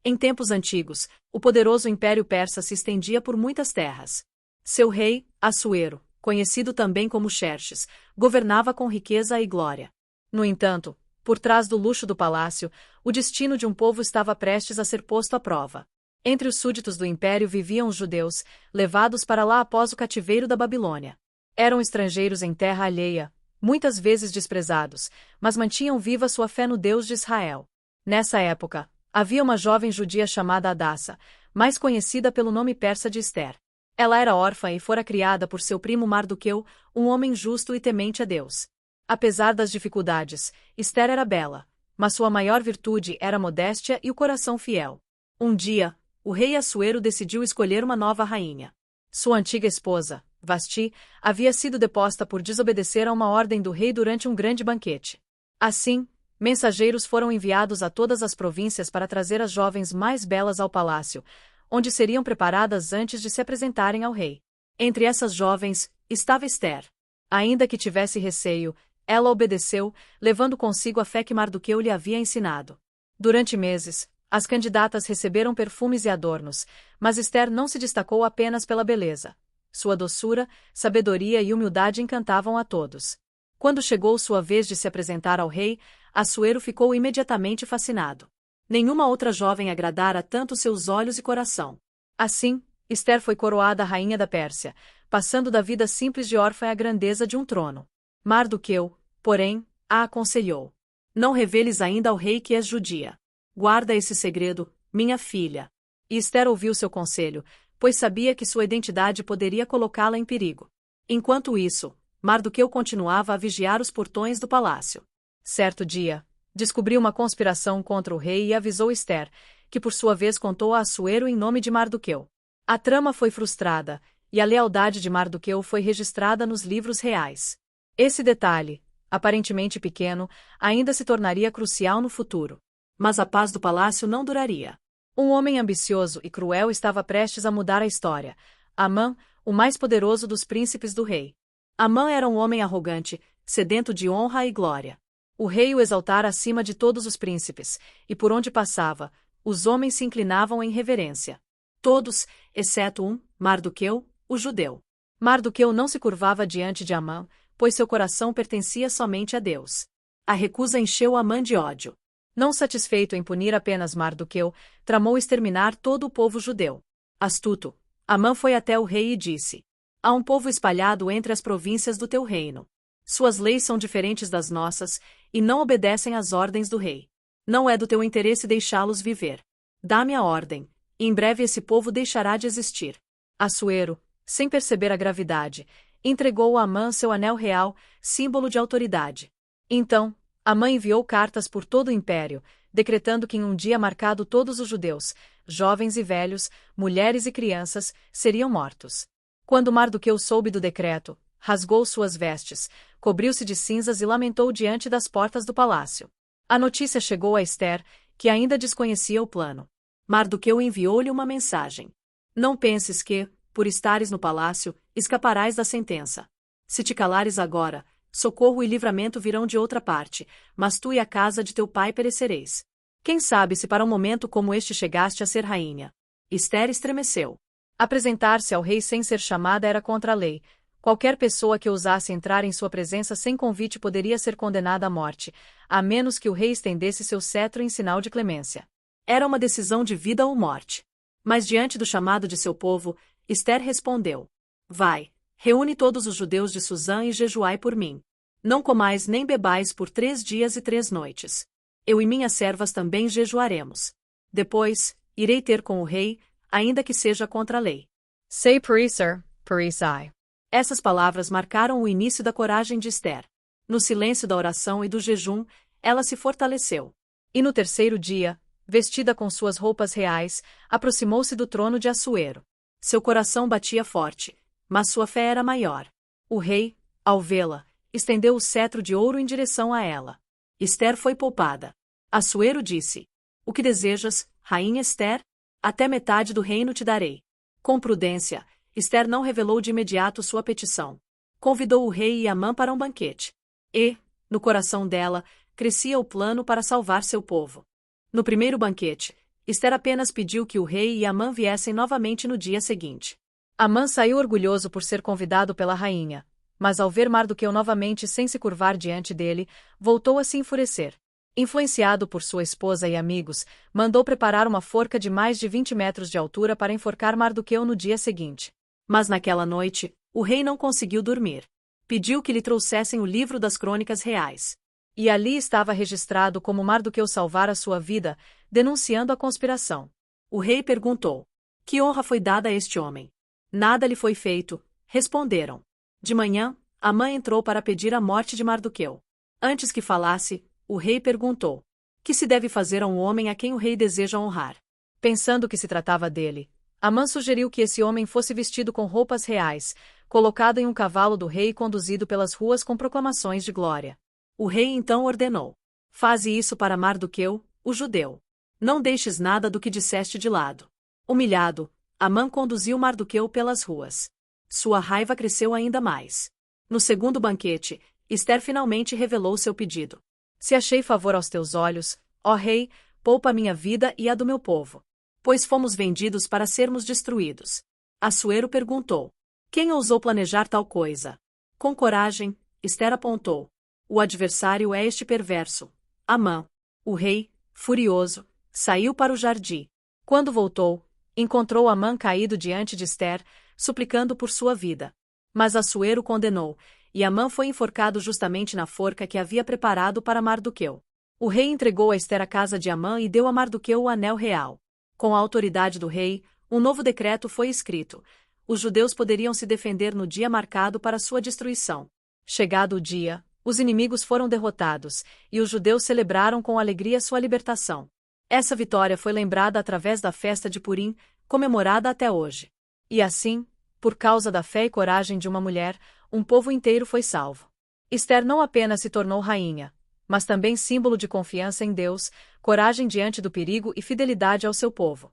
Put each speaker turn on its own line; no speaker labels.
Em tempos antigos, o poderoso Império Persa se estendia por muitas terras. Seu rei, Assuero, conhecido também como Xerxes, governava com riqueza e glória. No entanto, por trás do luxo do palácio, o destino de um povo estava prestes a ser posto à prova. Entre os súditos do império viviam os judeus, levados para lá após o cativeiro da Babilônia. Eram estrangeiros em terra alheia, muitas vezes desprezados, mas mantinham viva sua fé no Deus de Israel. Nessa época, havia uma jovem judia chamada Hadassa, mais conhecida pelo nome persa de Ester. Ela era órfã e fora criada por seu primo Mardoqueu, um homem justo e temente a Deus. Apesar das dificuldades, Ester era bela, mas sua maior virtude era a modéstia e o coração fiel. Um dia, o rei Assuero decidiu escolher uma nova rainha. Sua antiga esposa, Vasti, havia sido deposta por desobedecer a uma ordem do rei durante um grande banquete. Assim, mensageiros foram enviados a todas as províncias para trazer as jovens mais belas ao palácio, onde seriam preparadas antes de se apresentarem ao rei. Entre essas jovens, estava Ester. Ainda que tivesse receio, ela obedeceu, levando consigo a fé que Mardoqueu lhe havia ensinado. Durante meses, as candidatas receberam perfumes e adornos, mas Ester não se destacou apenas pela beleza. Sua doçura, sabedoria e humildade encantavam a todos. Quando chegou sua vez de se apresentar ao rei, Assuero ficou imediatamente fascinado. Nenhuma outra jovem agradara tanto seus olhos e coração. Assim, Ester foi coroada rainha da Pérsia, passando da vida simples de órfã à grandeza de um trono. Mardoqueu, porém, a aconselhou: não reveles ainda ao rei que és judia. Guarda esse segredo, minha filha. E Ester ouviu seu conselho, pois sabia que sua identidade poderia colocá-la em perigo. Enquanto isso, Mardoqueu continuava a vigiar os portões do palácio. Certo dia, descobriu uma conspiração contra o rei e avisou Ester, que por sua vez contou a Assuero em nome de Mardoqueu. A trama foi frustrada, e a lealdade de Mardoqueu foi registrada nos livros reais. Esse detalhe, aparentemente pequeno, ainda se tornaria crucial no futuro. Mas a paz do palácio não duraria. Um homem ambicioso e cruel estava prestes a mudar a história: Amã, o mais poderoso dos príncipes do rei. Amã era um homem arrogante, sedento de honra e glória. O rei o exaltara acima de todos os príncipes, e por onde passava, os homens se inclinavam em reverência. Todos, exceto Mardoqueu, o judeu. Mardoqueu não se curvava diante de Amã, pois seu coração pertencia somente a Deus. A recusa encheu Amã de ódio. Não satisfeito em punir apenas Mardoqueu, tramou exterminar todo o povo judeu. Astuto, Amã foi até o rei e disse: há um povo espalhado entre as províncias do teu reino. Suas leis são diferentes das nossas, e não obedecem às ordens do rei. Não é do teu interesse deixá-los viver. Dá-me a ordem, e em breve esse povo deixará de existir. Assuero, sem perceber a gravidade, entregou a Amã seu anel real, símbolo de autoridade. Então, Amã enviou cartas por todo o império, decretando que em um dia marcado todos os judeus, jovens e velhos, mulheres e crianças, seriam mortos. Quando Mardoqueu soube do decreto, rasgou suas vestes, cobriu-se de cinzas e lamentou diante das portas do palácio. A notícia chegou a Ester, que ainda desconhecia o plano. Mardoqueu enviou-lhe uma mensagem: não penses que, por estares no palácio, escaparás da sentença. Se te calares agora, socorro e livramento virão de outra parte, mas tu e a casa de teu pai perecereis. Quem sabe se para um momento como este chegaste a ser rainha? Ester estremeceu. Apresentar-se ao rei sem ser chamada era contra a lei. Qualquer pessoa que ousasse entrar em sua presença sem convite poderia ser condenada à morte, a menos que o rei estendesse seu cetro em sinal de clemência. Era uma decisão de vida ou morte. Mas diante do chamado de seu povo, Ester respondeu: vai, reúne todos os judeus de Susã e jejuai por mim. Não comais nem bebais por 3 dias e 3 noites. Eu e minhas servas também jejuaremos. Depois, irei ter com o rei, ainda que seja contra a lei. Sei parecer, parecei. Essas palavras marcaram o início da coragem de Ester. No silêncio da oração e do jejum, ela se fortaleceu. E no terceiro dia, vestida com suas roupas reais, aproximou-se do trono de Assuero. Seu coração batia forte, mas sua fé era maior. O rei, ao vê-la, estendeu o cetro de ouro em direção a ela. Ester foi poupada. Assuero disse: o que desejas, rainha Ester? Até metade do reino te darei. Com prudência, Ester não revelou de imediato sua petição. Convidou o rei e Amã para um banquete. E, no coração dela, crescia o plano para salvar seu povo. No primeiro banquete, Esther apenas pediu que o rei e Amã viessem novamente no dia seguinte. Amã saiu orgulhoso por ser convidado pela rainha, mas ao ver Mardoqueu novamente sem se curvar diante dele, voltou a se enfurecer. Influenciado por sua esposa e amigos, mandou preparar uma forca de mais de 20 metros de altura para enforcar Mardoqueu no dia seguinte. Mas naquela noite, o rei não conseguiu dormir. Pediu que lhe trouxessem o livro das crônicas reais. E ali estava registrado como Mardoqueu salvara sua vida, denunciando a conspiração. O rei perguntou: que honra foi dada a este homem? Nada lhe foi feito, responderam. De manhã, Amã entrou para pedir a morte de Mardoqueu. Antes que falasse, o rei perguntou: que se deve fazer a um homem a quem o rei deseja honrar? Pensando que se tratava dele, Amã sugeriu que esse homem fosse vestido com roupas reais, colocado em um cavalo do rei e conduzido pelas ruas com proclamações de glória. O rei então ordenou: faze isso para Mardoqueu, o judeu. Não deixes nada do que disseste de lado. Humilhado, Amã conduziu Mardoqueu pelas ruas. Sua raiva cresceu ainda mais. No segundo banquete, Esther finalmente revelou seu pedido. Se achei favor aos teus olhos, ó rei, poupa minha vida e a do meu povo. Pois fomos vendidos para sermos destruídos. Assuero perguntou: quem ousou planejar tal coisa? Com coragem, Esther apontou: o adversário é este perverso, Amã. O rei, furioso, saiu para o jardim. Quando voltou, encontrou Amã caído diante de Esther, suplicando por sua vida. Mas Assuero condenou, e Amã foi enforcado justamente na forca que havia preparado para Mardoqueu. O rei entregou a Esther a casa de Amã e deu a Mardoqueu o anel real. Com a autoridade do rei, um novo decreto foi escrito: os judeus poderiam se defender no dia marcado para sua destruição. Chegado o dia, os inimigos foram derrotados, e os judeus celebraram com alegria sua libertação. Essa vitória foi lembrada através da festa de Purim, comemorada até hoje. E assim, por causa da fé e coragem de uma mulher, um povo inteiro foi salvo. Esther não apenas se tornou rainha, mas também símbolo de confiança em Deus, coragem diante do perigo e fidelidade ao seu povo.